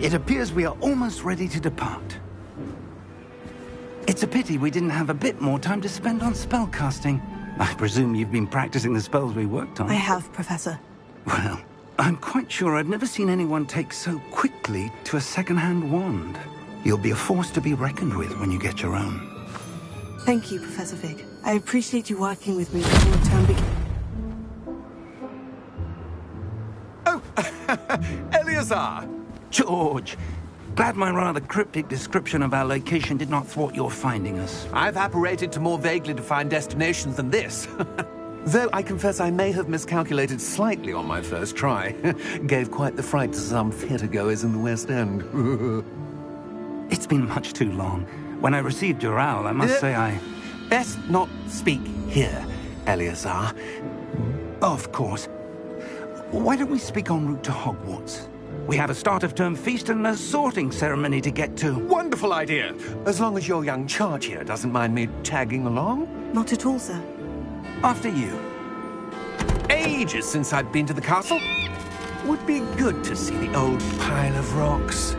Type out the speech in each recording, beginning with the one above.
It appears we are almost ready to depart. It's a pity we didn't have a bit more time to spend on spellcasting. I presume you've been practicing the spells we worked on. I have, Professor. Well, I'm quite sure I've never seen anyone take so quickly to a second-hand wand. You'll be a force to be reckoned with when you get your own. Thank you, Professor Fig. I appreciate you working with me before the term begins. Oh, Eleazar! George! Glad my rather cryptic description of our location did not thwart your finding us. I've apparated to more vaguely defined destinations than this. Though I confess I may have miscalculated slightly on my first try. Gave quite the fright to some theatre-goers in the West End. It's been much too long. When I received your owl, I must say I... Best not speak here, Eleazar. Of course. Why don't we speak en route to Hogwarts? We have a start-of-term feast and a sorting ceremony to get to. Wonderful idea! As long as your young charge here doesn't mind me tagging along. Not at all, sir. After you. Ages since I've been to the castle. Would be good to see the old pile of rocks.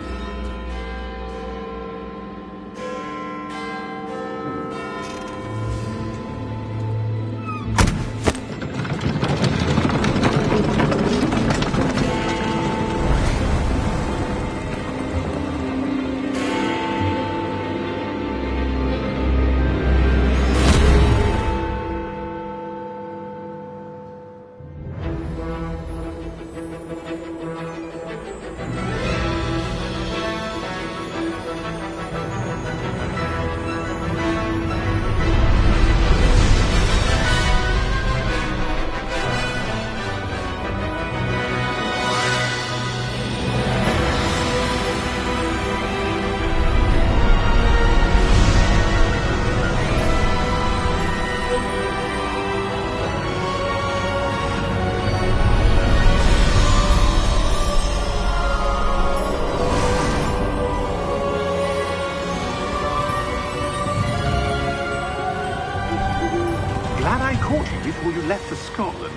Before you left for Scotland.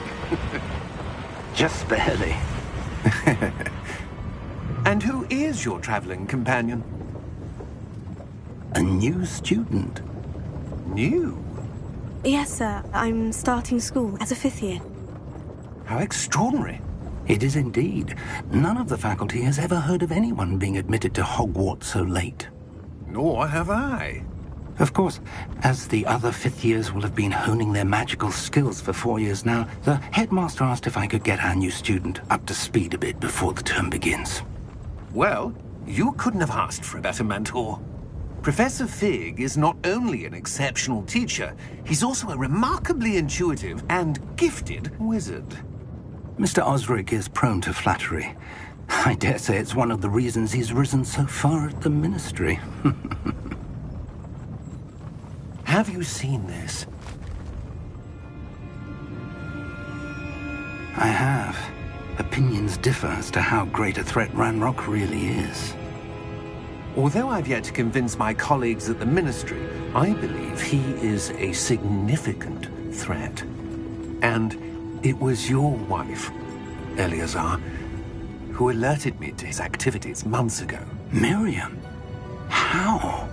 Just barely. And who is your traveling companion? A new student. New? Yes, sir. I'm starting school as a 5th year. How extraordinary. It is indeed. None of the faculty has ever heard of anyone being admitted to Hogwarts so late. Nor have I. Of course, as the other 5th years will have been honing their magical skills for 4 years now, the headmaster asked if I could get our new student up to speed a bit before the term begins. Well, you couldn't have asked for a better mentor. Professor Fig is not only an exceptional teacher, he's also a remarkably intuitive and gifted wizard. Mr. Osric is prone to flattery. I dare say it's one of the reasons he's risen so far at the Ministry. Have you seen this? I have. Opinions differ as to how great a threat Ranrock really is. Although I've yet to convince my colleagues at the Ministry, I believe he is a significant threat. And it was your wife, Eleazar, who alerted me to his activities months ago. Miriam? How?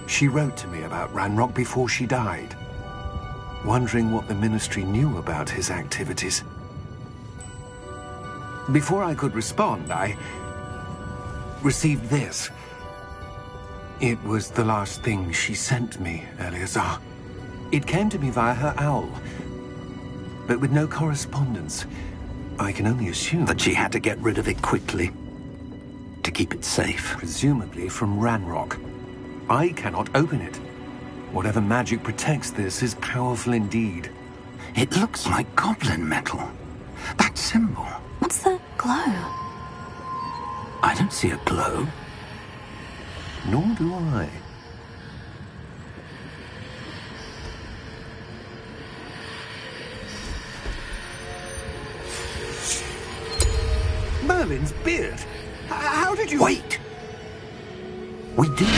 She wrote to me about Ranrock before she died, wondering what the Ministry knew about his activities. Before I could respond, I received this. It was the last thing she sent me, Eleazar. It came to me via her owl, but with no correspondence. I can only assume that she had to get rid of it quickly, to keep it safe. Presumably from Ranrock. I cannot open it. Whatever magic protects this is powerful indeed. It looks like goblin metal. That symbol. What's the glow? I don't see a glow. Nor do I. Merlin's beard. How did you... Wait! We did.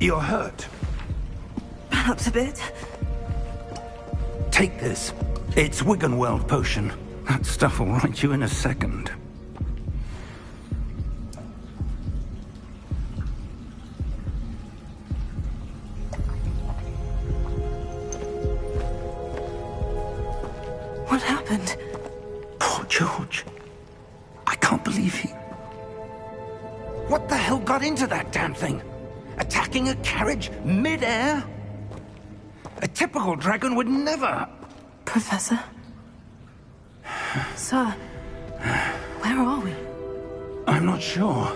You're hurt. Perhaps a bit. Take this. It's Wiggenweld potion. That stuff will right you in a second. What happened? Poor George. I can't believe he... What the hell got into that damn thing? Attacking a carriage mid-air? A typical dragon would never... Professor? Sir, where are we? I'm not sure.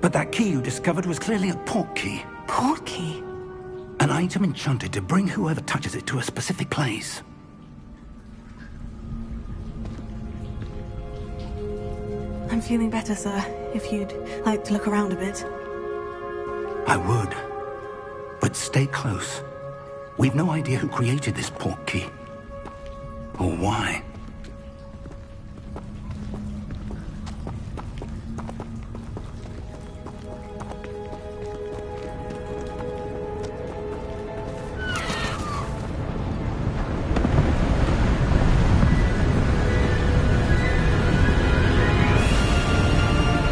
But that key you discovered was clearly a port key. Port key? An item enchanted to bring whoever touches it to a specific place. I'm feeling better, sir. If you'd like to look around a bit. I would. But stay close. We've no idea who created this port key. Or why.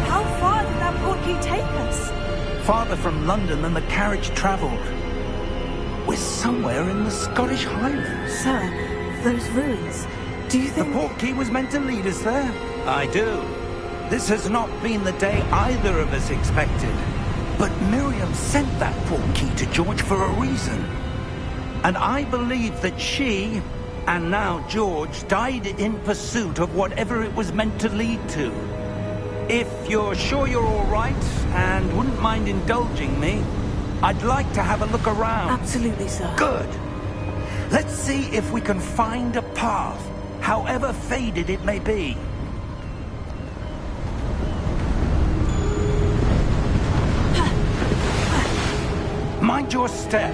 How far did that port key take us? Farther from London than the carriage travelled. We're somewhere in the Scottish Highlands. Sir, those ruins. Do you The think... port key was meant to lead us there? I do. This has not been the day either of us expected. But Miriam sent that port key to George for a reason. And I believe that she, and now George, died in pursuit of whatever it was meant to lead to. If you're sure you're all right, and wouldn't mind indulging me, I'd like to have a look around. Absolutely, sir. Good. Let's see if we can find a path, however faded it may be. Mind your step.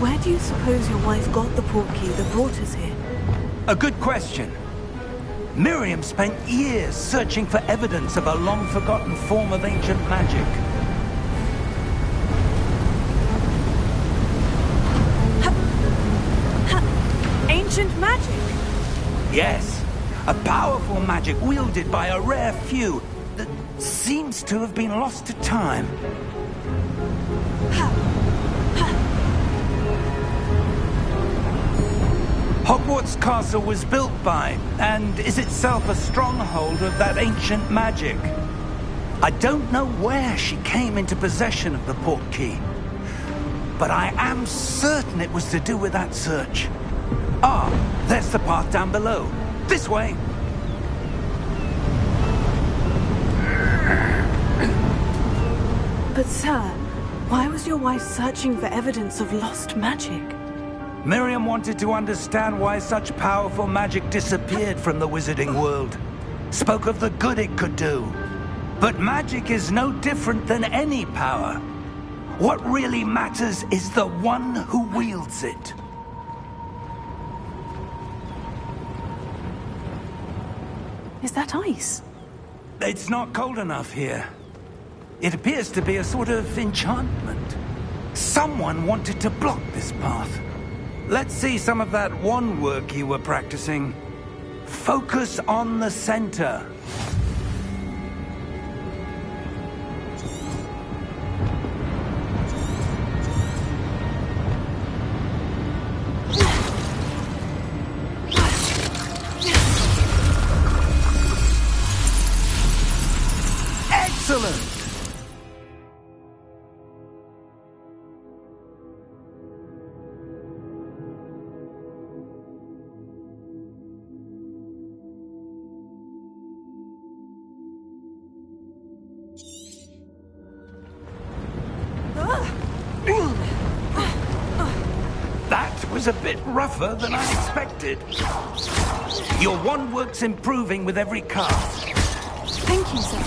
Where do you suppose your wife got the port key that brought us here? A good question. Miriam spent years searching for evidence of a long-forgotten form of ancient magic. Ancient magic? Yes, a powerful magic wielded by a rare few that seems to have been lost to time. Hogwarts Castle was built by, and is itself a stronghold of that ancient magic. I don't know where she came into possession of the port key, but I am certain it was to do with that search. Ah, there's the path down below. This way. But sir, why was your wife searching for evidence of lost magic? Miriam wanted to understand why such powerful magic disappeared from the wizarding world. Spoke of the good it could do. But magic is no different than any power. What really matters is the one who wields it. Is that ice? It's not cold enough here. It appears to be a sort of enchantment. Someone wanted to block this path. Let's see some of that wand work you were practicing. Focus on the center. Excellent! That was a bit rougher than I expected. Your wand work's improving with every cast. Thank you, sir.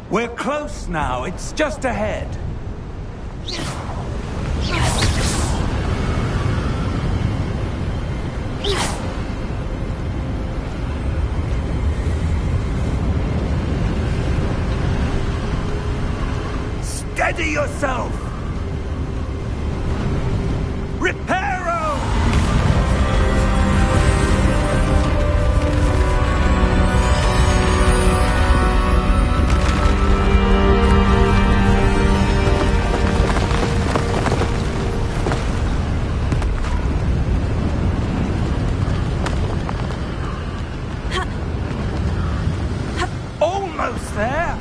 We're close now. It's just ahead. Steady yourself! Reparo! Almost there!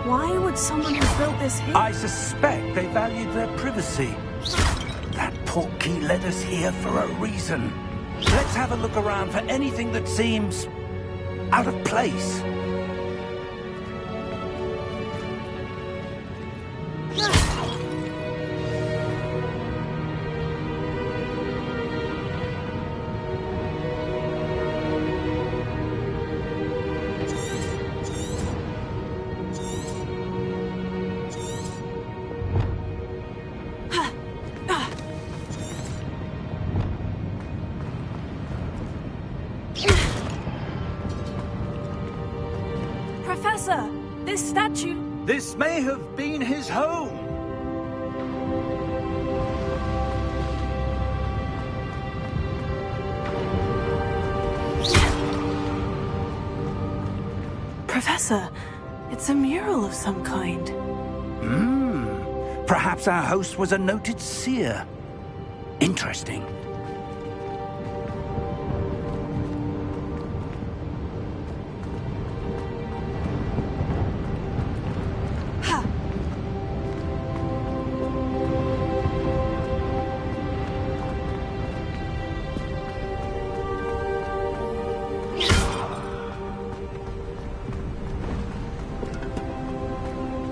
Why would someone who built this here? I suspect they valued their privacy. That portkey led us here for a reason. Let's have a look around for anything that seems out of place. Professor, this statue... This may have been his home. Professor, it's a mural of some kind. Perhaps our host was a noted seer. Interesting.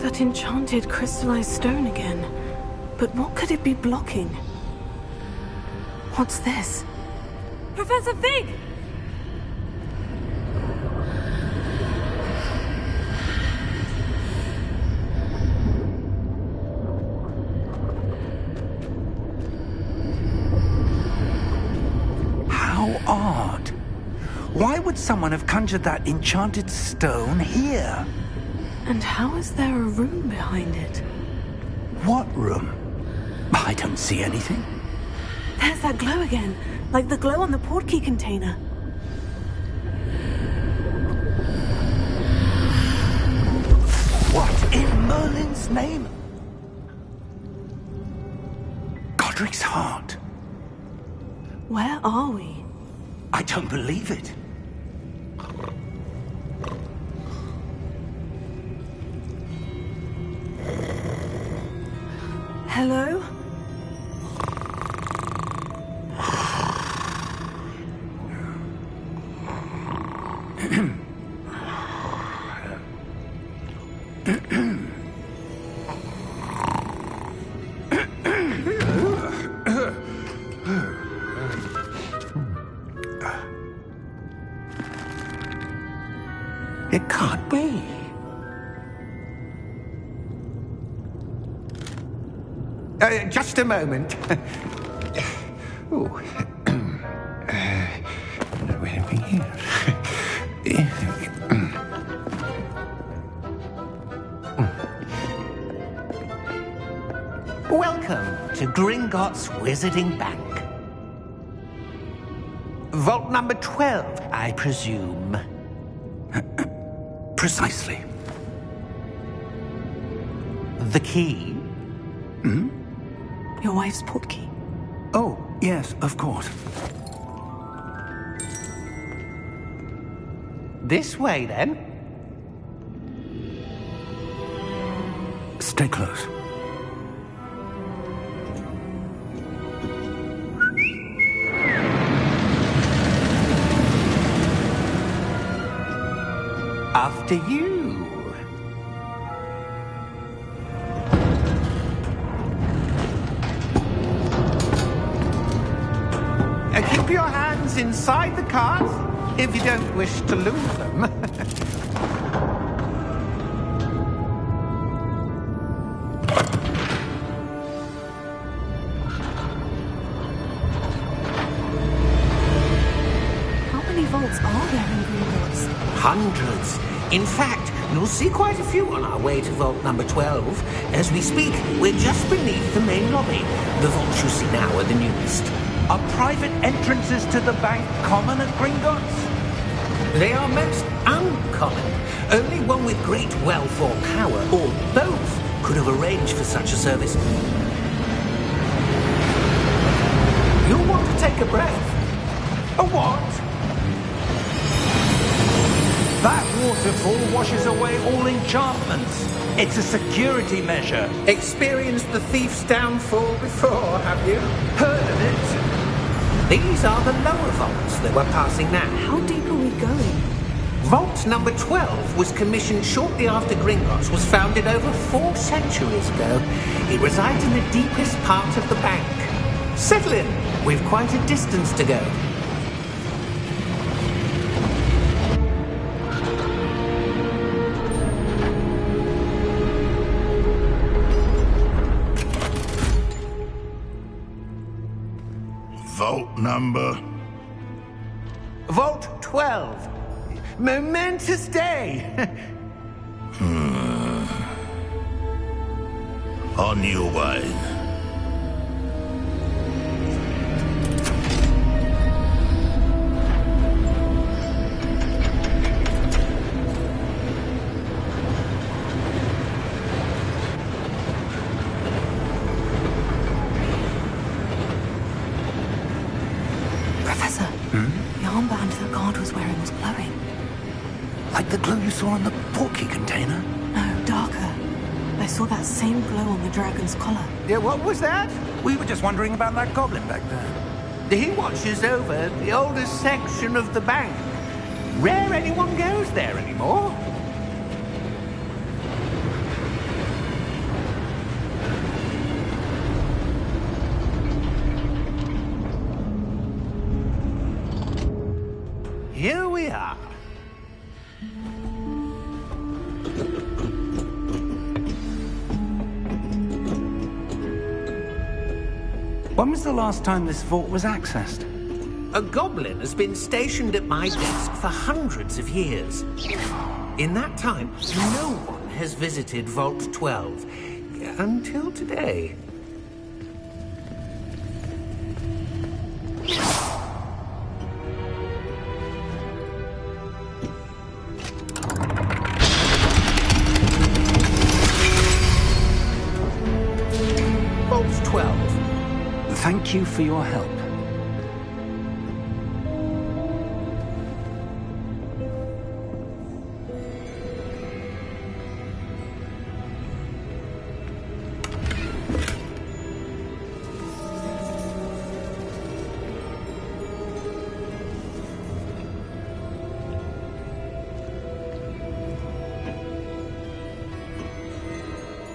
That enchanted crystallized stone again. But what could it be blocking? What's this? Professor Fig! How odd. Why would someone have conjured that enchanted stone here? And how is there a room behind it? What room? I don't see anything. There's that glow again, like the glow on the portkey container. What in Merlin's name? Godric's heart. Where are we? I don't believe it. Hello? It can't be. Just a moment. Oh. Where are we here? Welcome to Gringotts Wizarding Bank. Vault number 12, I presume. Precisely. The key? Your wife's portkey. Oh, yes, of course. This way, then. Stay close. after you. Keep your hands inside the cart if you don't wish to lose them. How many vaults are there in Gringotts? Hundreds. In fact, you'll see quite a few on our way to vault number 12. As we speak, we're just beneath the main lobby. The vaults you see now are the newest. Are private entrances to the bank common at Gringotts? They are most uncommon. Only one with great wealth or power, or both, could have arranged for such a service. You'll want to take a breath. A what? That waterfall washes away all enchantments. It's a security measure. Experienced the thief's downfall before, have you? Heard of it? These are the lower vaults that we're passing now. How deep are we going? Vault number 12 was commissioned shortly after Gringotts was founded over 4 centuries ago. It resides in the deepest part of the bank. Settle in. We've quite a distance to go. Vault number? Vault 12. Momentous day. On your way. Professor, the armband that guard was wearing was glowing. Like the glow you saw on the portkey container? No, darker. I saw that same glow on the dragon's collar. Yeah, what was that? We were just wondering about that goblin back there. He watches over the oldest section of the bank. Rare anyone goes there anymore. Here we are. When was the last time this vault was accessed? A goblin has been stationed at my desk for hundreds of years. In that time, no one has visited Vault 12 until today. Vault 12. Thank you for your help.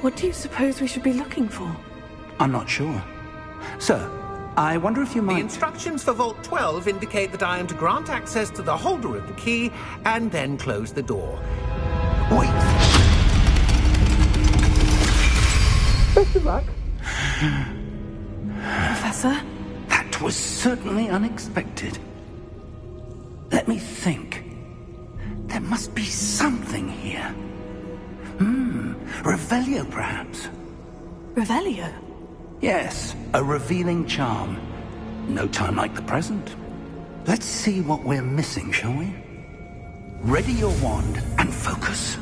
What do you suppose we should be looking for? I'm not sure. Sir, I wonder if you The might... instructions for Vault 12 indicate that I am to grant access to the holder of the key and then close the door. Wait! Best of luck. Professor? That was certainly unexpected. Let me think. There must be something here. Revelio, perhaps? Revelio? Yes, a revealing charm. No time like the present. Let's see what we're missing, shall we? Ready your wand and focus.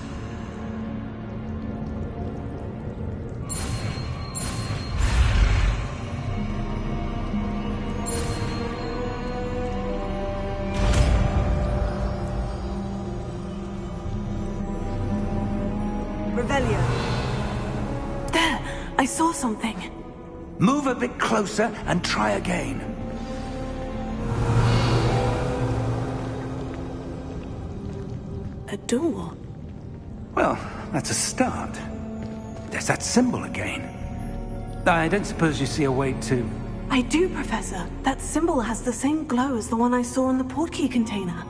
Revelio. There! I saw something. Move a bit closer and try again. A door. Well, that's a start. There's that symbol again. I don't suppose you see a way to... I do, Professor. That symbol has the same glow as the one I saw in the portkey container.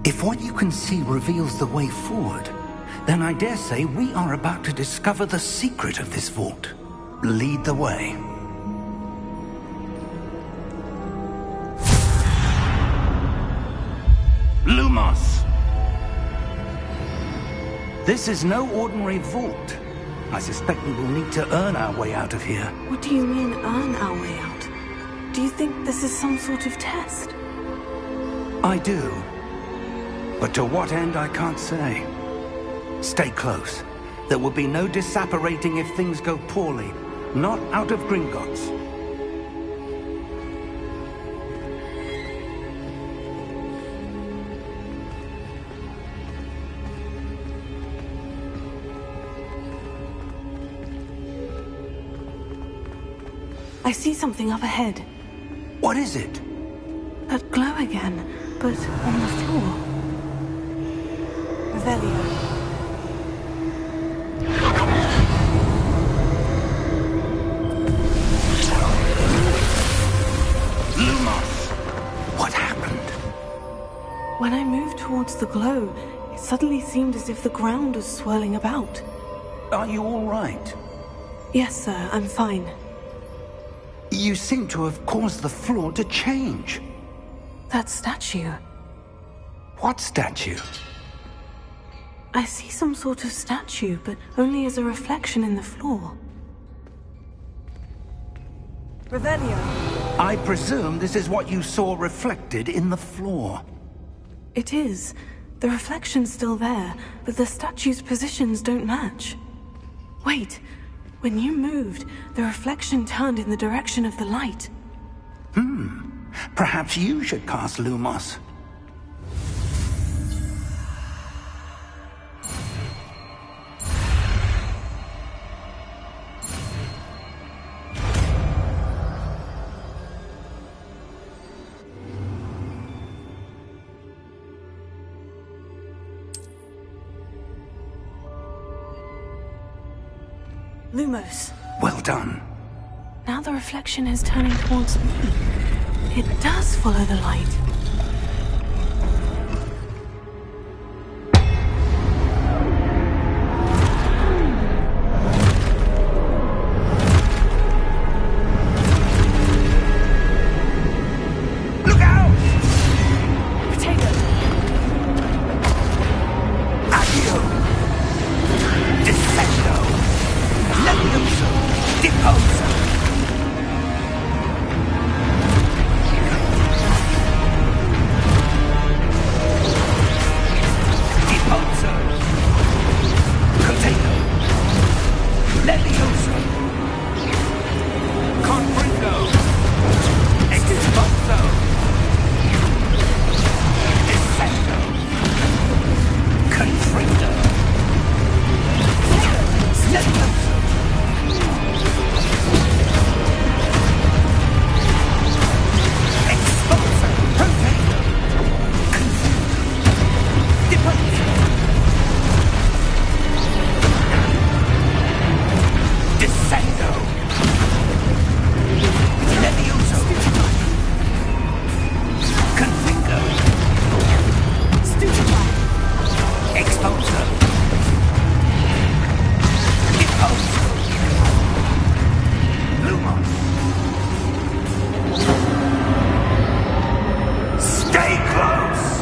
If what you can see reveals the way forward, then I dare say we are about to discover the secret of this vault. Lead the way. Lumos! This is no ordinary vault. I suspect we will need to earn our way out of here. What do you mean, earn our way out? Do you think this is some sort of test? I do. But to what end, I can't say. Stay close. There will be no disapparating if things go poorly. Not out of Gringotts. I see something up ahead. What is it? That glow again, but on the floor. Revelio. Lumos! What happened? When I moved towards the glow, it suddenly seemed as if the ground was swirling about. Are you all right? Yes, sir, I'm fine. You seem to have caused the floor to change. That statue. What statue? I see some sort of statue, but only as a reflection in the floor. Revelio. I presume this is what you saw reflected in the floor. It is. The reflection's still there, but the statue's positions don't match. Wait. When you moved, the reflection turned in the direction of the light. Perhaps you should cast Lumos. Lumos. Well done. Now the reflection is turning towards me. It does follow the light. Look out! Potato. Accio! Descendo! Levioso! Deposo! Deposo! Potato! Levioso! Confringo! Exposo! Descendo! Confringo! Levioso! Exposo! Potato! Deposo! Descendo! Levioso! Confringo! Stupefy. Exposo! Deposo! Lumos! Stay close!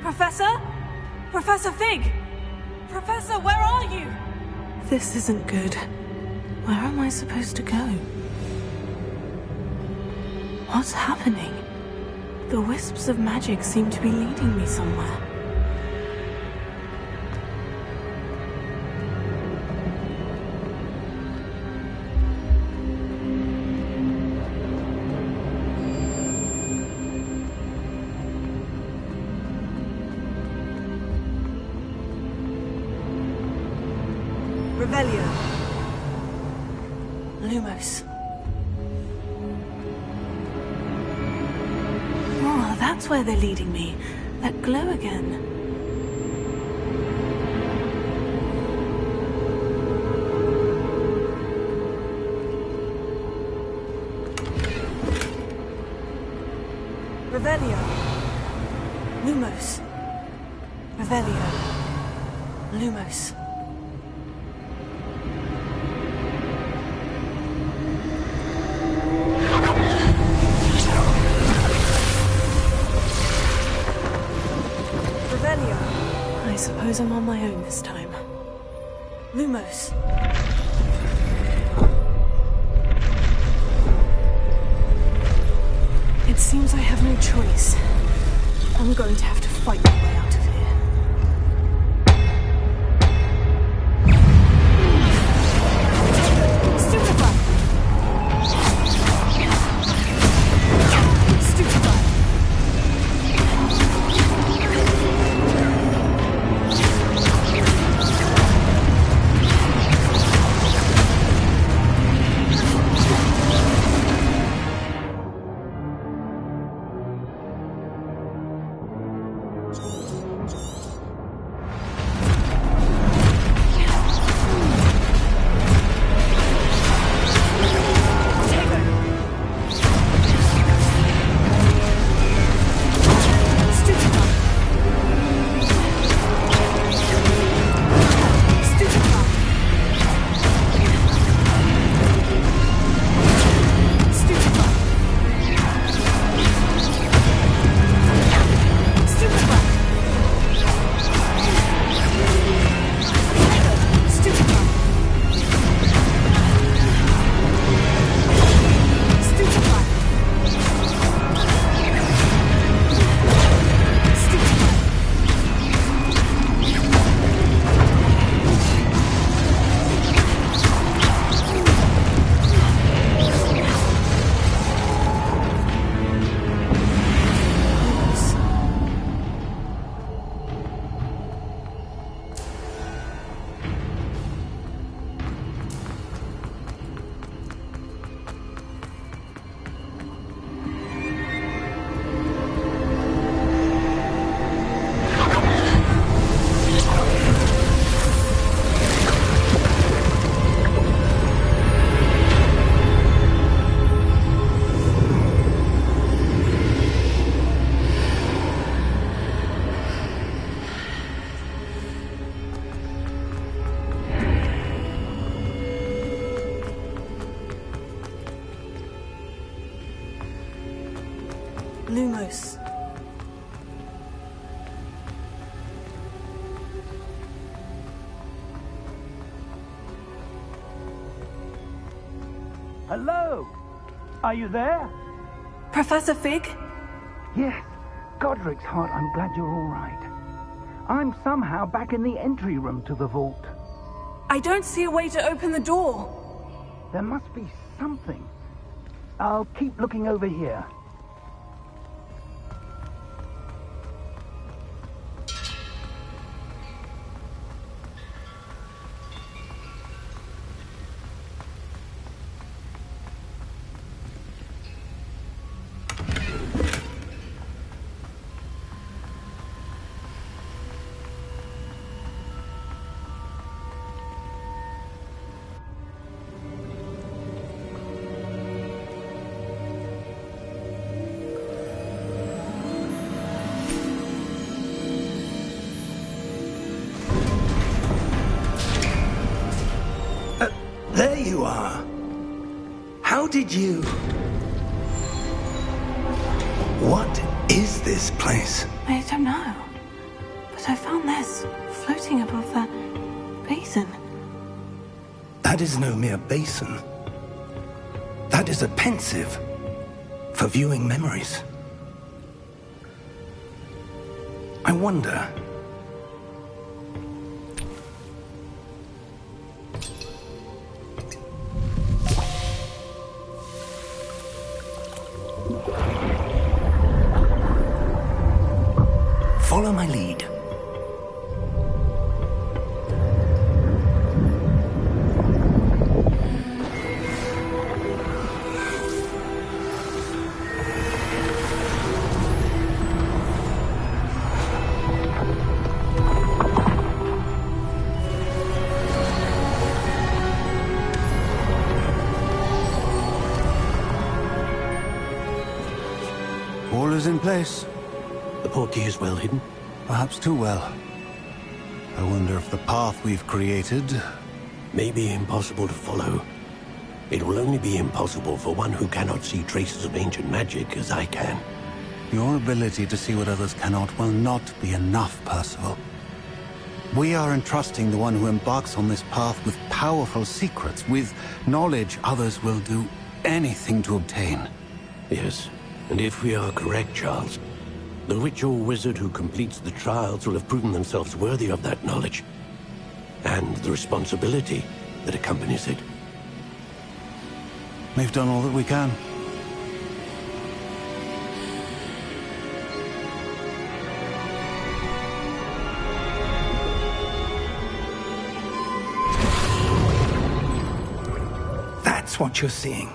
Professor? Professor Fig! Professor, where are you? This isn't good. Where am I supposed to go? What's happening? The wisps of magic seem to be leading me somewhere. Revelio. Lumos. that's where they're leading me. That glow again. Revelio. Lumos. Revelio. Lumos. Revelio. I suppose I'm on my own this time. Lumos. It seems I have no choice. I'm going to have to fight my way out of here. Stupefy! Stupefy! Lumos. Hello? Are you there? Professor Fig? Yes. Godric's heart, I'm glad you're all right. I'm somehow back in the entry room to the vault. I don't see a way to open the door. There must be something. I'll keep looking over here. There you are. How did you... What is this place? I don't know. But I found this floating above that basin. That is no mere basin. That is a pensive for viewing memories. I wonder... Follow my lead. place. The portkey is well hidden? Perhaps too well. I wonder if the path we've created... may be impossible to follow. It will only be impossible for one who cannot see traces of ancient magic as I can. Your ability to see what others cannot will not be enough, Percival. We are entrusting the one who embarks on this path with powerful secrets, with knowledge others will do anything to obtain. Yes, and if we are correct, Charles, the witch or wizard who completes the trials will have proven themselves worthy of that knowledge, and the responsibility that accompanies it. We've done all that we can. That's what you're seeing.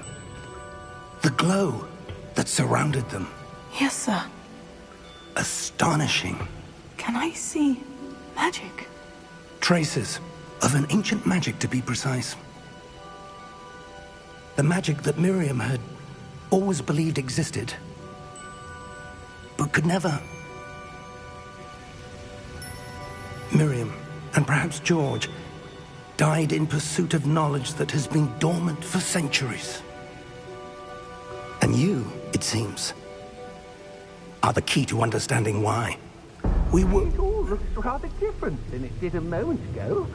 The glow that surrounded them. Yes, sir. Astonishing. Can I see magic? Traces of an ancient magic, to be precise. The magic that Miriam had always believed existed, but could never. Miriam, and perhaps George, died in pursuit of knowledge that has been dormant for centuries. And you, it seems, are the key to understanding why. We were... It all looks rather different than it did a moment ago.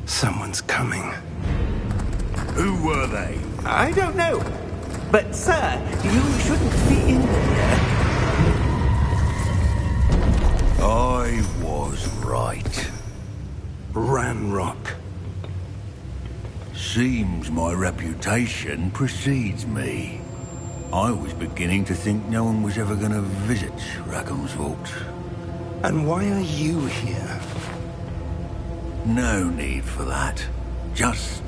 Someone's coming. Who were they? I don't know. But, sir, you shouldn't be in here. I was right. Ranrock. Seems my reputation precedes me. I was beginning to think no one was ever going to visit Rackham's vault. And why are you here? No need for that. Just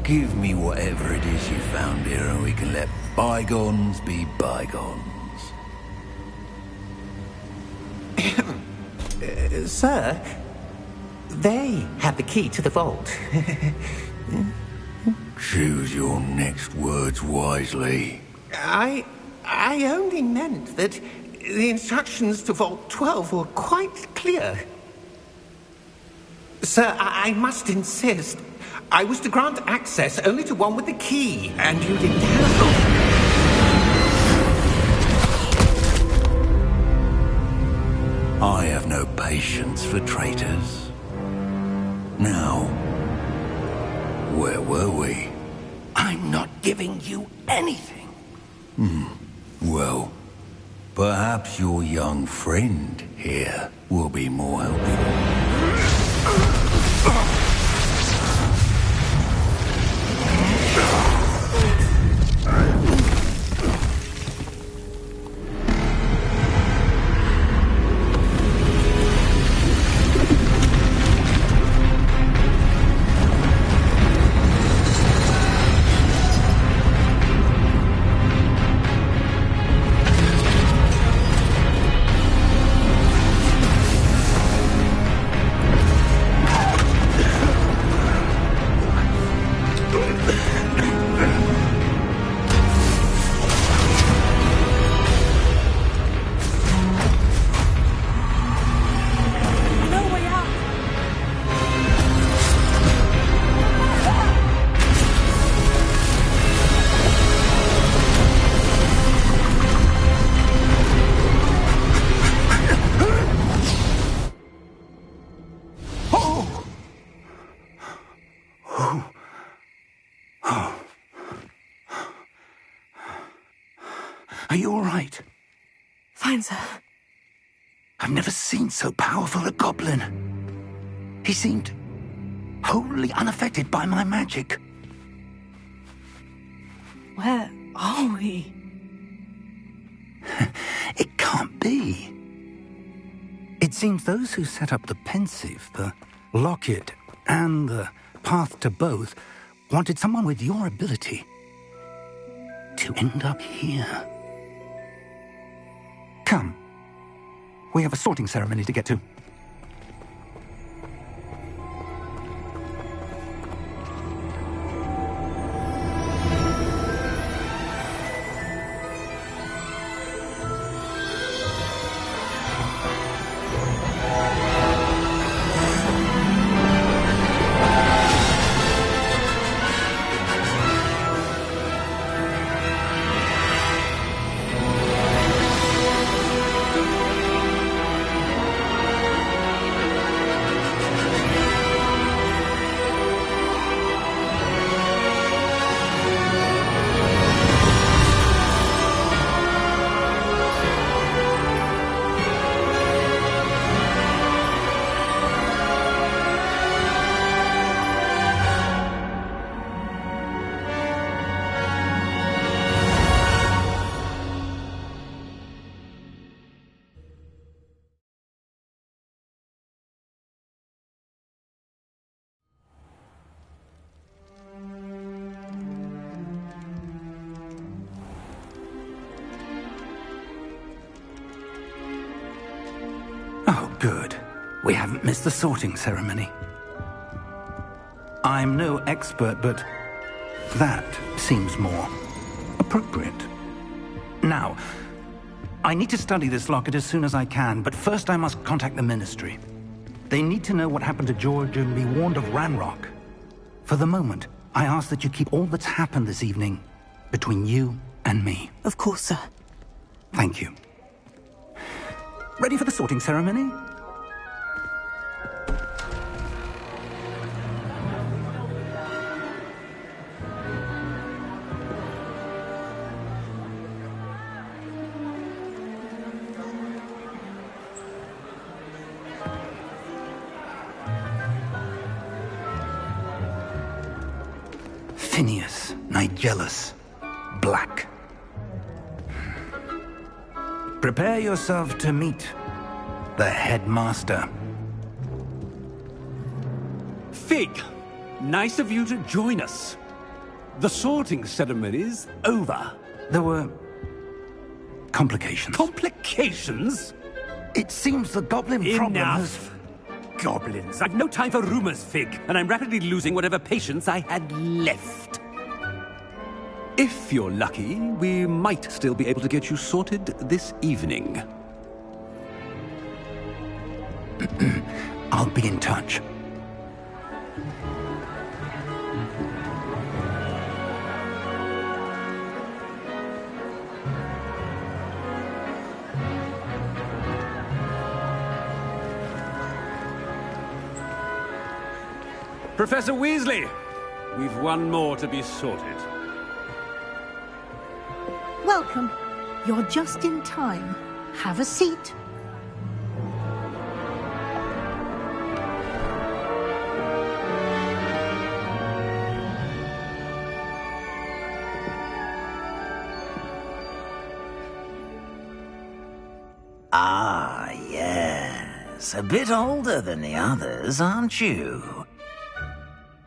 give me whatever it is you found here and we can let bygones be bygones. Sir, they have the key to the vault. Choose your next words wisely. I only meant that the instructions to Vault 12 were quite clear. Sir, I must insist. I was to grant access only to one with the key, and you didn't have I have no patience for traitors. Now, where were we? I'm not giving you anything. Well, perhaps your young friend here will be more helpful. Are you all right? Fine, sir. I've never seen so powerful a goblin. He seemed wholly unaffected by my magic. Where are we? It can't be. It seems those who set up the pensive, the locket, and the path to both wanted someone with your ability to end up here. Come. We have a sorting ceremony to get to. Good. We haven't missed the sorting ceremony. I'm no expert, but that seems more appropriate. Now, I need to study this locket as soon as I can, but first I must contact the Ministry. They need to know what happened to George and be warned of Ranrock. For the moment, I ask that you keep all that's happened this evening between you and me. Of course, sir. Thank you. Ready for the sorting ceremony? Phineas, Nigellus, Black. Prepare yourself to meet the headmaster. Fig, nice of you to join us. The sorting ceremony's over. There were complications. Complications? It seems the goblin problem has... Enough! Goblins. I've no time for rumors, Fig, and I'm rapidly losing whatever patience I had left. If you're lucky, we might still be able to get you sorted this evening. I'll be in touch. Professor Weasley, we've one more to be sorted. Welcome. You're just in time. Have a seat. Ah, yes. A bit older than the others, aren't you?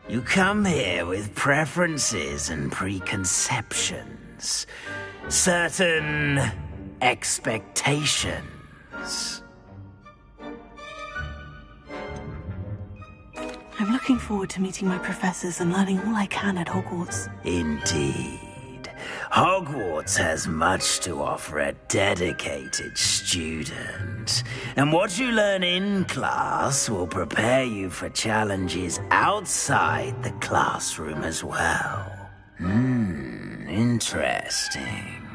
You come here with preferences and preconceptions. Certain expectations. I'm looking forward to meeting my professors and learning all I can at Hogwarts. Indeed. Hogwarts has much to offer a dedicated student. And what you learn in class will prepare you for challenges outside the classroom as well. Interesting.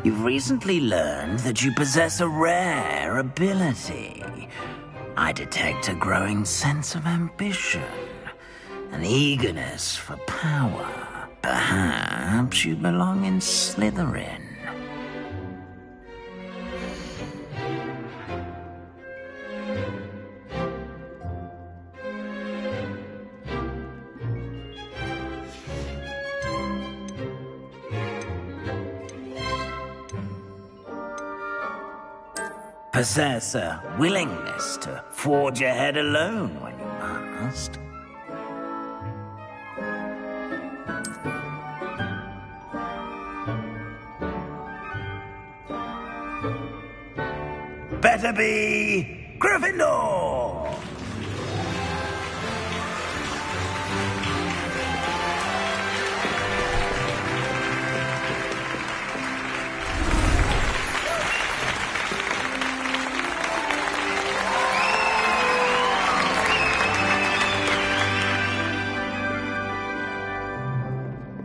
You've recently learned that you possess a rare ability. I detect a growing sense of ambition, an eagerness for power. Perhaps you belong in Slytherin. Possess a willingness to forge ahead alone when you must. Better be Gryffindor!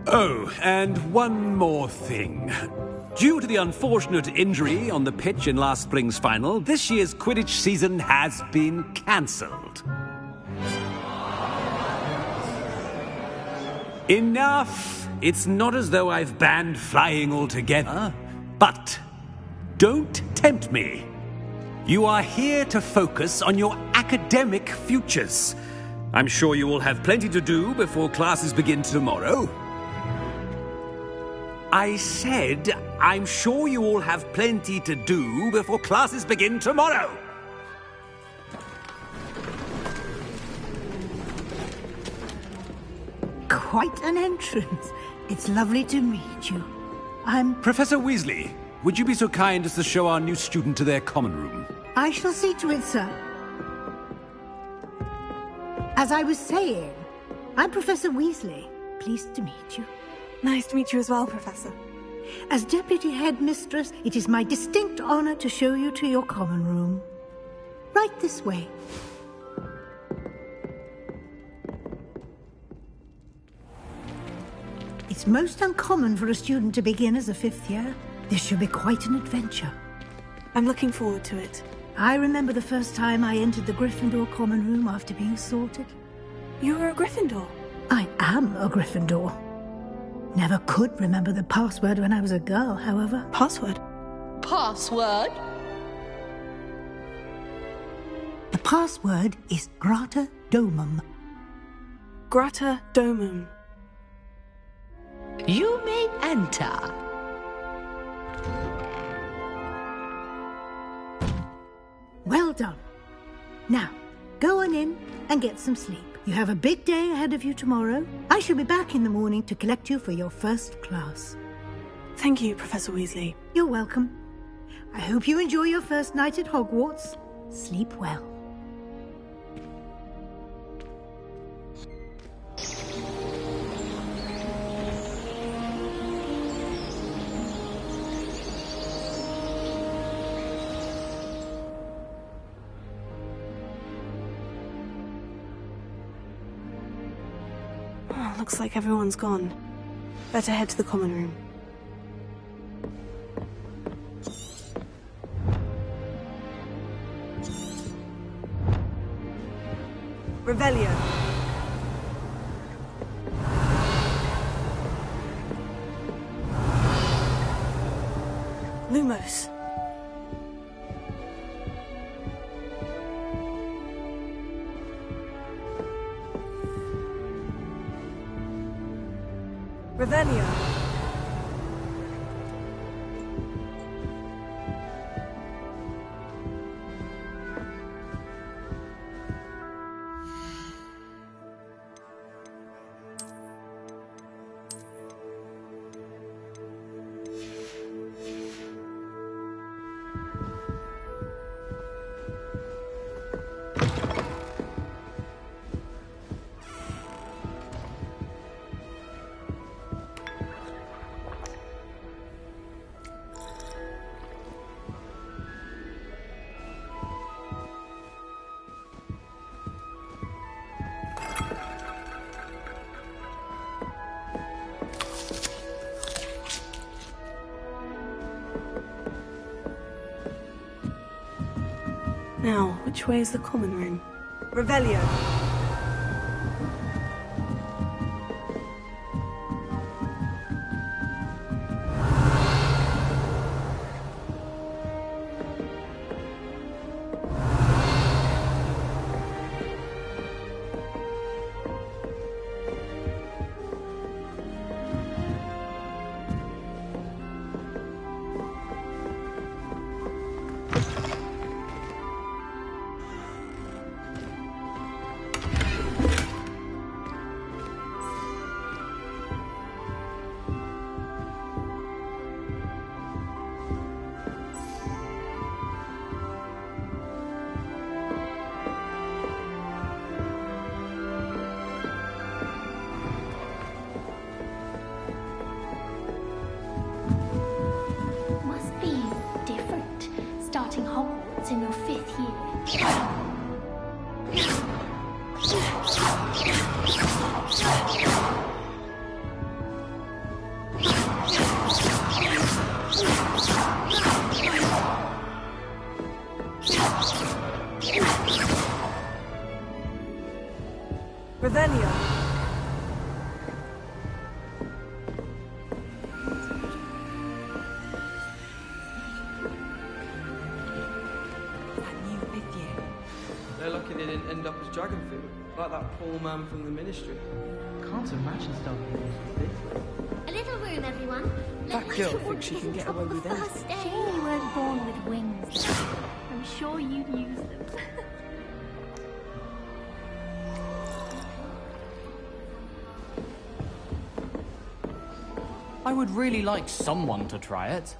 Oh, and one more thing. Due to the unfortunate injury on the pitch in last spring's final, this year's Quidditch season has been cancelled. Enough! It's not as though I've banned flying altogether, but don't tempt me. You are here to focus on your academic futures. I'm sure you will have plenty to do before classes begin tomorrow. I said, I'm sure you all have plenty to do before classes begin tomorrow. Quite an entrance. It's lovely to meet you. I'm... Professor Weasley, would you be so kind as to show our new student to their common room? I shall see to it, sir. As I was saying, I'm Professor Weasley. Pleased to meet you. Nice to meet you as well, Professor. As Deputy Headmistress, it is my distinct honor to show you to your common room. Right this way. It's most uncommon for a student to begin as a 5th year. This should be quite an adventure. I'm looking forward to it. I remember the first time I entered the Gryffindor common room after being sorted. You were a Gryffindor? I am a Gryffindor. Never could remember the password when I was a girl, however. Password? Password? The password is Grata Domum. Grata Domum. You may enter. Well done. Now, go on in and get some sleep. You have a big day ahead of you tomorrow. I shall be back in the morning to collect you for your first class. Thank you, Professor Weasley. You're welcome. I hope you enjoy your first night at Hogwarts. Sleep well. Oh, looks like everyone's gone. Better head to the common room. Revelio. Lumos. Revelio. Now, which way is the common room? Revelio. Must be different, starting Hogwarts in your 5th year. Revelio. They're lucky they didn't end up as Dragonfield, like that poor man from the Ministry. Can't imagine starting with this. A little room, everyone. That girl thinks she can get away with anything. Sure you weren't born with wings, though. I'm sure you'd use them. I would really like someone to try it.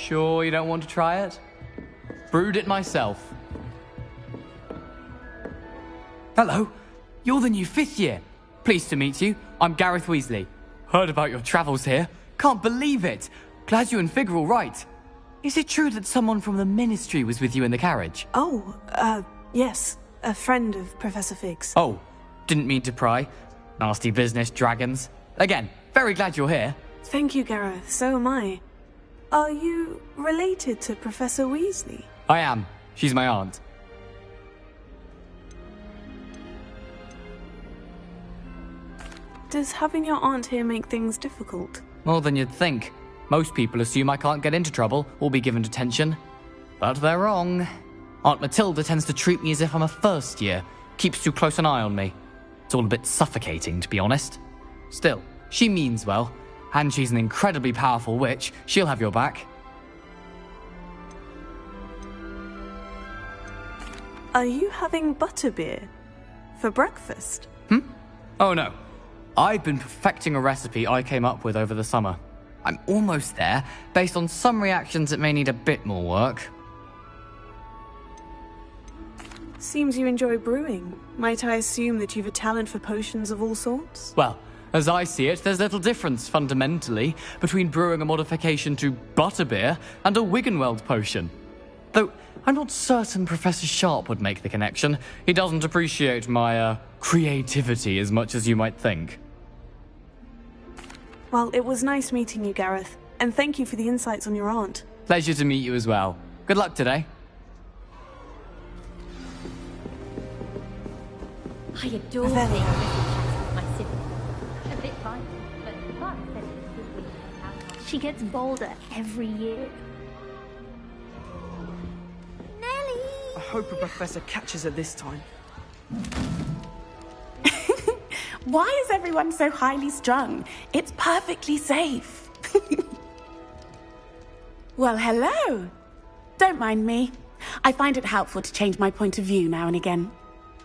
Sure you don't want to try it? Brewed it myself. Hello, you're the new 5th year. Pleased to meet you. I'm Gareth Weasley. Heard about your travels here. Can't believe it. Glad you and Fig are all right. Is it true that someone from the Ministry was with you in the carriage? Oh, yes. A friend of Professor Fig's. Oh, didn't mean to pry. Nasty business, dragons. Again, very glad you're here. Thank you, Gareth. So am I. Are you related to Professor Weasley? I am. She's my aunt. Does having your aunt here make things difficult? More than you'd think. Most people assume I can't get into trouble or be given detention. But they're wrong. Aunt Matilda tends to treat me as if I'm a first year. Keeps too close an eye on me. It's all a bit suffocating, to be honest. Still, she means well. And she's an incredibly powerful witch. She'll have your back. Are you having butterbeer for breakfast? Oh no. I've been perfecting a recipe I came up with over the summer. I'm almost there. Based on some reactions, it may need a bit more work. Seems you enjoy brewing. Might I assume that you've a talent for potions of all sorts? Well, as I see it, there's little difference, fundamentally, between brewing a modification to butterbeer and a Wiggenweld potion. Though, I'm not certain Professor Sharp would make the connection. He doesn't appreciate my, creativity as much as you might think. Well, it was nice meeting you, Gareth. And thank you for the insights on your aunt. Pleasure to meet you as well. Good luck today. I adore being with my sibling. A bit violent, but Mark said it's good we hang out. She gets bolder every year. Nelly! I hope a professor catches her this time. Why is everyone so highly strung? It's perfectly safe. Well, hello. Don't mind me. I find it helpful to change my point of view now and again.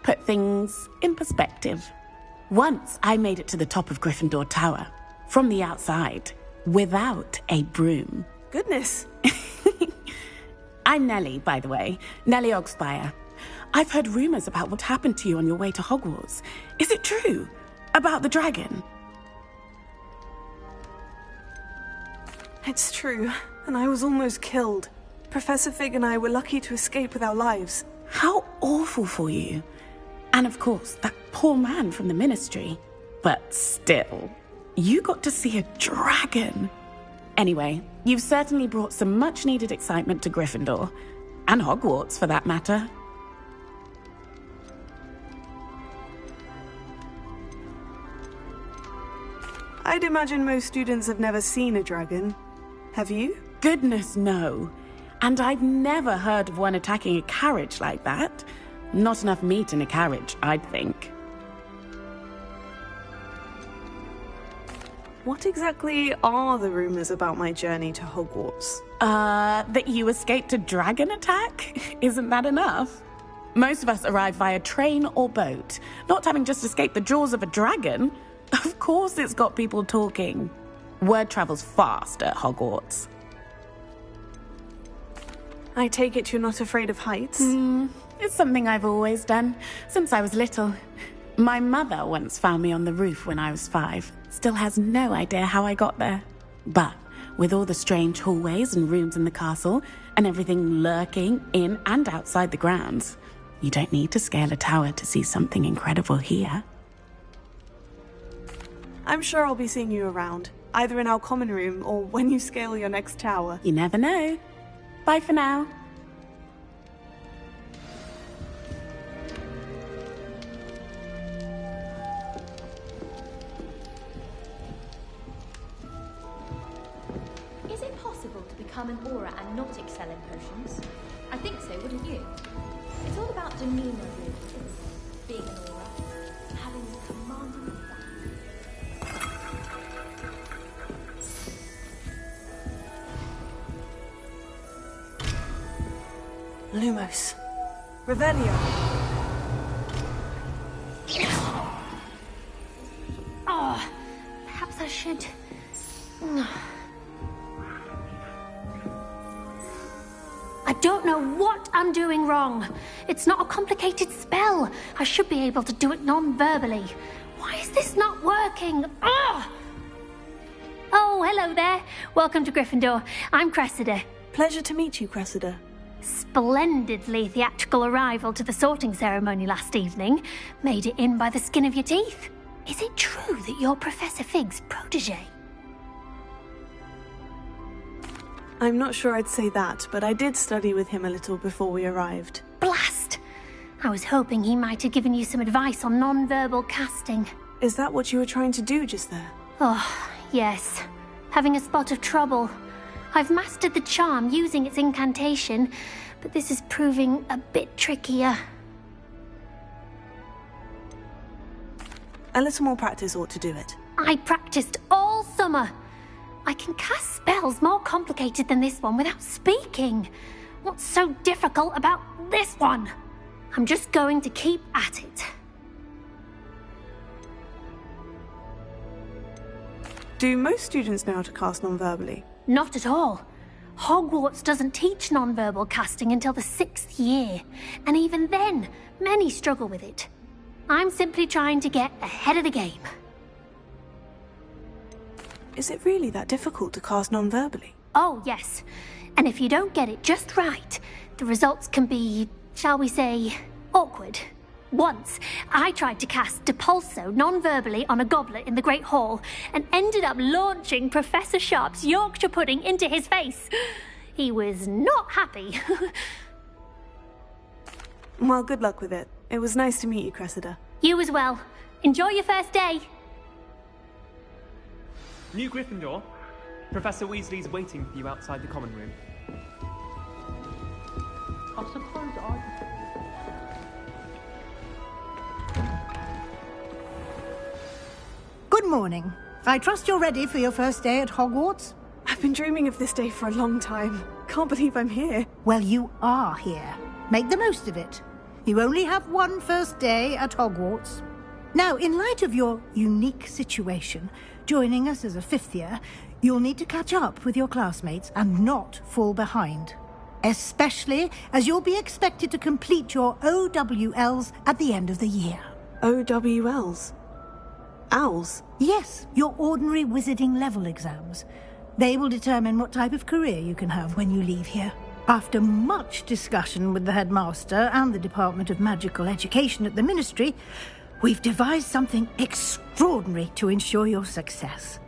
Put things in perspective. Once I made it to the top of Gryffindor Tower, from the outside, without a broom. Goodness. I'm Nellie, by the way. Nellie Ogspire. I've heard rumors about what happened to you on your way to Hogwarts. Is it true? About the dragon? It's true, and I was almost killed. Professor Fig and I were lucky to escape with our lives. How awful for you. And of course, that poor man from the Ministry. But still, you got to see a dragon. Anyway, you've certainly brought some much-needed excitement to Gryffindor. And Hogwarts, for that matter. I'd imagine most students have never seen a dragon. Have you? Goodness, no. And I've never heard of one attacking a carriage like that. Not enough meat in a carriage, I'd think. What exactly are the rumors about my journey to Hogwarts? That you escaped a dragon attack? Isn't that enough? Most of us arrive via train or boat, not having just escaped the jaws of a dragon. Of course it's got people talking. Word travels fast at Hogwarts. I take it you're not afraid of heights? It's something I've always done, since I was little. My mother once found me on the roof when I was 5. Still has no idea how I got there. But with all the strange hallways and rooms in the castle, and everything lurking in and outside the grounds, you don't need to scale a tower to see something incredible here. I'm sure I'll be seeing you around, either in our common room or when you scale your next tower. You never know. Bye for now. Is it possible to become an aura and not excel in potions? I think so, wouldn't you? It's all about demeanor, really. Being an aura, having a commanding effect. Lumos. Revelio. Oh, perhaps I should... don't know what I'm doing wrong. It's not a complicated spell. I should be able to do it non-verbally. Why is this not working? Ugh! Oh, hello there. Welcome to Gryffindor. I'm Cressida. Pleasure to meet you, Cressida. Splendidly theatrical arrival to the sorting ceremony last evening. Made it in by the skin of your teeth. Is it true that you're Professor Fig's protege? I'm not sure I'd say that, but I did study with him a little before we arrived. Blast! I was hoping he might have given you some advice on non-verbal casting. Is that what you were trying to do just there? Oh, yes. Having a spot of trouble. I've mastered the charm using its incantation, but this is proving a bit trickier. A little more practice ought to do it. I practiced all summer. I can cast spells more complicated than this one without speaking. What's so difficult about this one? I'm just going to keep at it. Do most students know how to cast non-verbally? Not at all. Hogwarts doesn't teach non-verbal casting until the 6th year, and even then, many struggle with it. I'm simply trying to get ahead of the game. Is it really that difficult to cast non-verbally? Oh, yes. And if you don't get it just right, the results can be, shall we say, awkward. Once, I tried to cast Depulso non-verbally on a goblet in the Great Hall and ended up launching Professor Sharp's Yorkshire pudding into his face. He was not happy. Well, good luck with it. It was nice to meet you, Cressida. You as well. Enjoy your first day. New Gryffindor, Professor Weasley's waiting for you outside the common room. I suppose Good morning. I trust you're ready for your first day at Hogwarts? I've been dreaming of this day for a long time. Can't believe I'm here. Well, you are here. Make the most of it. You only have one first day at Hogwarts. Now, in light of your unique situation, joining us as a 5th year, you'll need to catch up with your classmates and not fall behind. Especially as you'll be expected to complete your OWLs at the end of the year. OWLs? Owls? Yes, your ordinary wizarding level exams. They will determine what type of career you can have when you leave here. After much discussion with the headmaster and the Department of Magical Education at the Ministry, we've devised something extraordinary to ensure your success.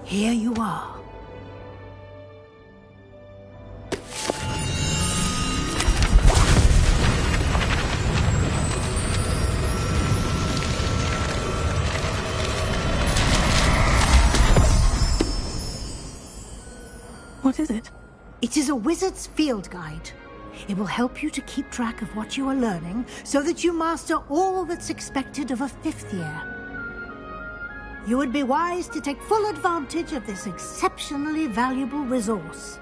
Here you are. What is it? It is a wizard's field guide. It will help you to keep track of what you are learning so that you master all that's expected of a 5th year. You would be wise to take full advantage of this exceptionally valuable resource.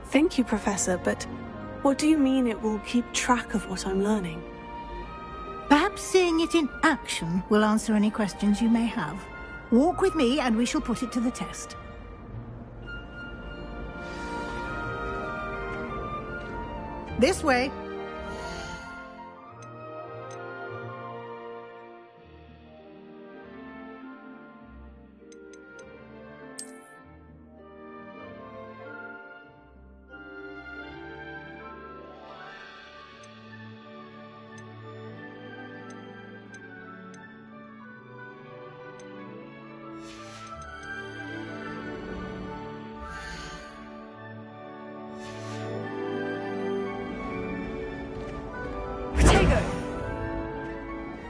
Thank you, Professor, but what do you mean it will keep track of what I'm learning? Perhaps seeing it in action will answer any questions you may have. Walk with me and we shall put it to the test. This way.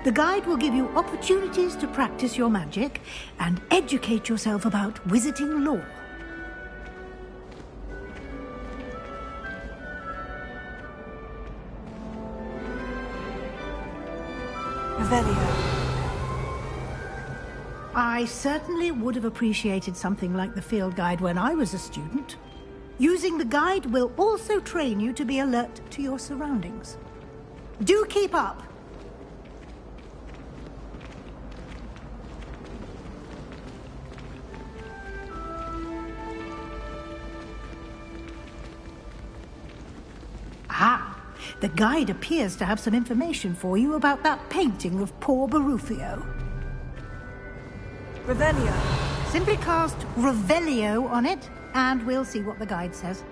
The guide will give you opportunities to practice your magic and educate yourself about wizarding lore. Revelio. I certainly would have appreciated something like the field guide when I was a student. Using the guide will also train you to be alert to your surroundings. Do keep up! The guide appears to have some information for you about that painting of poor Barufio. Revelio. Simply cast Revelio on it, and we'll see what the guide says.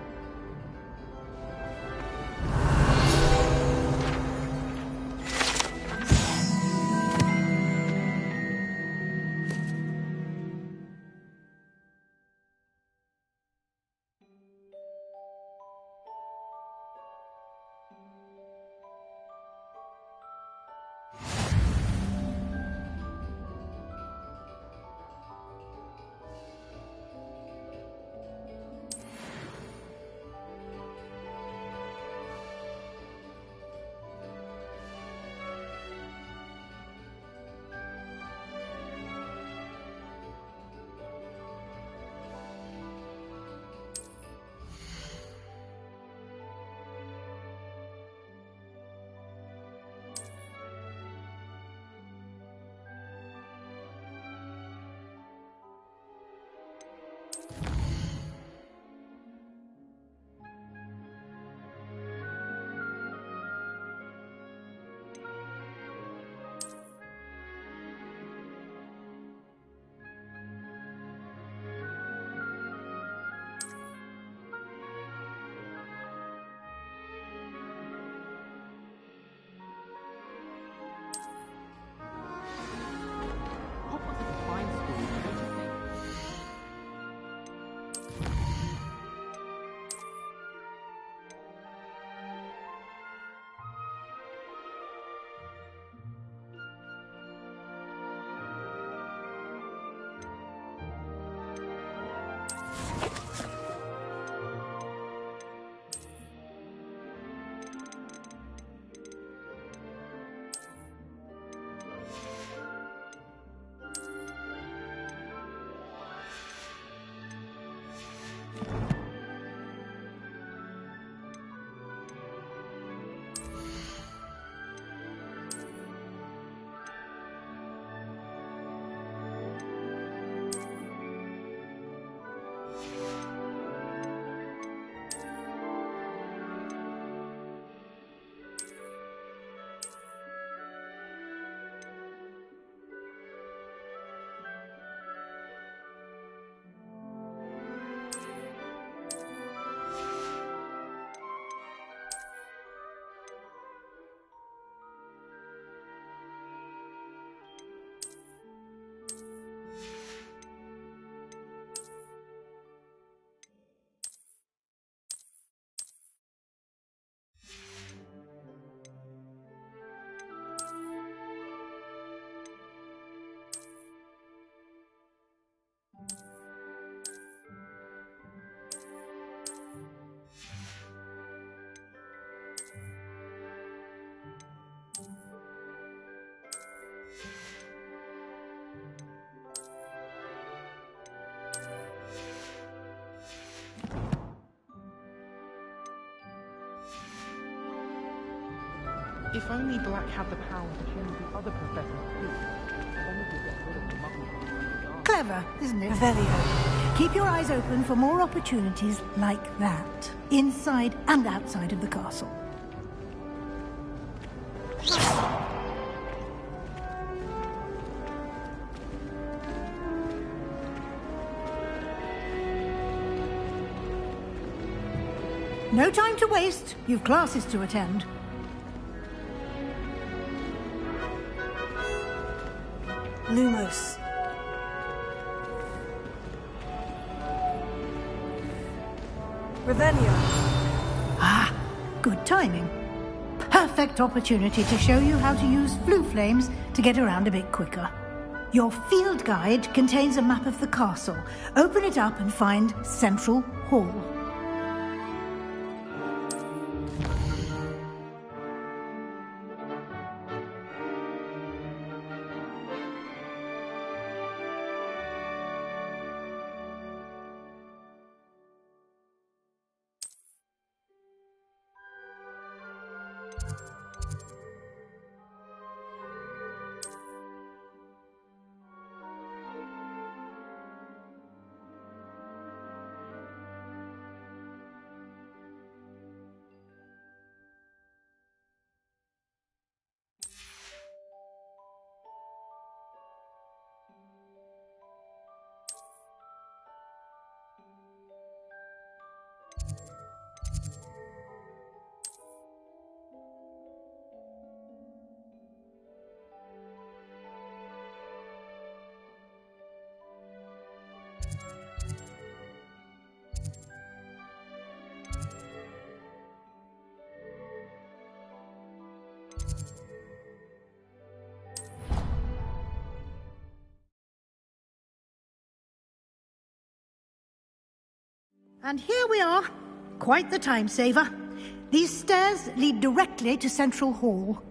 If only Black had the power to change the other professors too, then we could get rid of the muggle. Clever, isn't it? Revelio. Keep your eyes open for more opportunities like that, inside and outside of the castle. No time to waste. You've classes to attend. Lumos. Revelio. Ah, good timing. Perfect opportunity to show you how to use flue flames to get around a bit quicker. Your field guide contains a map of the castle. Open it up and find Central Hall. And here we are. Quite the time saver. These stairs lead directly to Central Hall.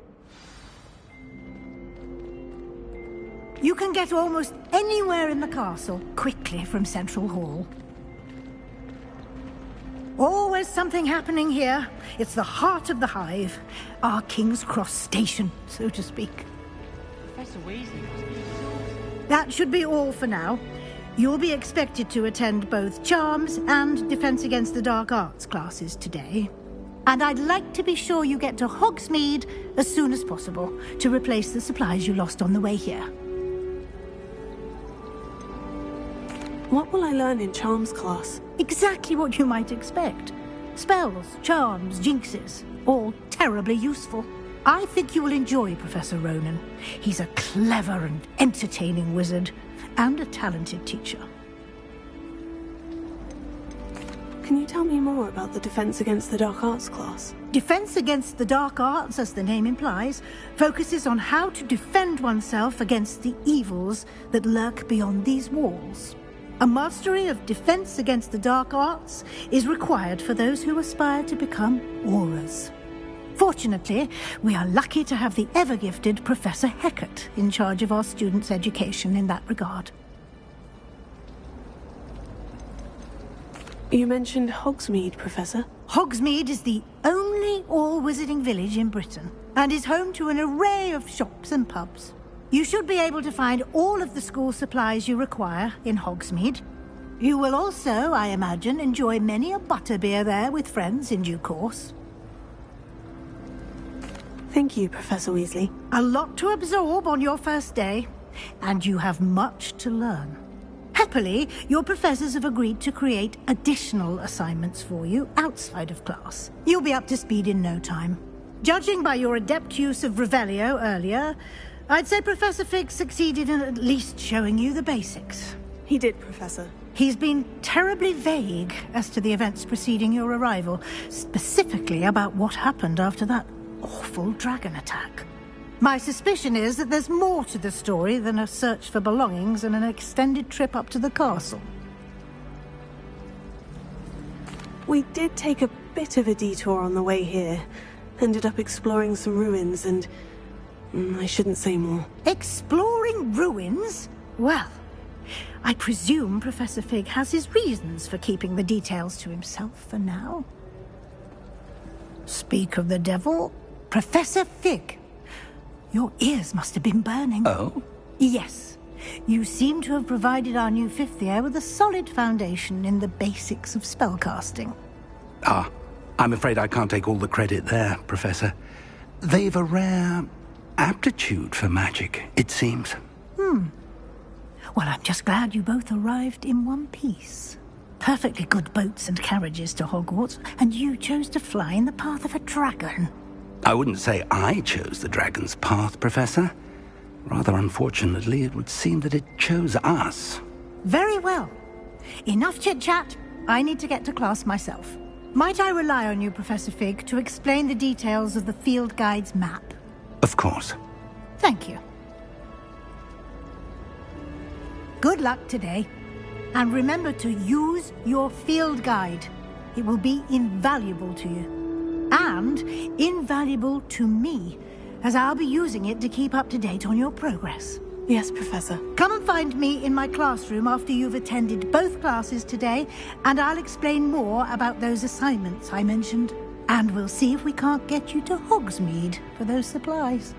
You can get almost anywhere in the castle quickly from Central Hall. Always something happening here. It's the heart of the Hive. Our King's Cross station, so to speak. Professor Weasley must be exhausted. That should be all for now. You'll be expected to attend both Charms and Defense Against the Dark Arts classes today. And I'd like to be sure you get to Hogsmeade as soon as possible to replace the supplies you lost on the way here. What will I learn in Charms class? Exactly what you might expect. Spells, charms, jinxes, all terribly useful. I think you will enjoy Professor Ronan. He's a clever and entertaining wizard, and a talented teacher. Can you tell me more about the Defense Against the Dark Arts class? Defense Against the Dark Arts, as the name implies, focuses on how to defend oneself against the evils that lurk beyond these walls. A mastery of Defense Against the Dark Arts is required for those who aspire to become auras. Fortunately, we are lucky to have the ever-gifted Professor Hecat in charge of our students' education in that regard. You mentioned Hogsmeade, Professor. Hogsmeade is the only all-wizarding village in Britain, and is home to an array of shops and pubs. You should be able to find all of the school supplies you require in Hogsmeade. You will also, I imagine, enjoy many a butterbeer there with friends in due course. Thank you, Professor Weasley. A lot to absorb on your first day, and you have much to learn. Happily, your professors have agreed to create additional assignments for you outside of class. You'll be up to speed in no time. Judging by your adept use of Revelio earlier, I'd say Professor Fig succeeded in at least showing you the basics. He did, Professor. He's been terribly vague as to the events preceding your arrival, specifically about what happened after that awful dragon attack. My suspicion is that there's more to the story than a search for belongings and an extended trip up to the castle. We did take a bit of a detour on the way here. Ended up exploring some ruins and... I shouldn't say more. Exploring ruins? Well, I presume Professor Fig has his reasons for keeping the details to himself for now. Speak of the devil, Professor Fig. Your ears must have been burning. Oh? Yes. You seem to have provided our new fifth year with a solid foundation in the basics of spellcasting. Ah, I'm afraid I can't take all the credit there, Professor. They've a rare aptitude for magic, it seems. Well, I'm just glad you both arrived in one piece. Perfectly good boats and carriages to Hogwarts, and you chose to fly in the path of a dragon. I wouldn't say I chose the dragon's path, Professor. Rather unfortunately, it would seem that it chose us. Very well. Enough chit-chat. I need to get to class myself. Might I rely on you, Professor Fig, to explain the details of the field guide's map? Of course. Thank you. Good luck today. And remember to use your field guide. It will be invaluable to you. And invaluable to me, as I'll be using it to keep up to date on your progress. Yes, Professor. Come and find me in my classroom after you've attended both classes today, and I'll explain more about those assignments I mentioned. And we'll see if we can't get you to Hogsmeade for those supplies.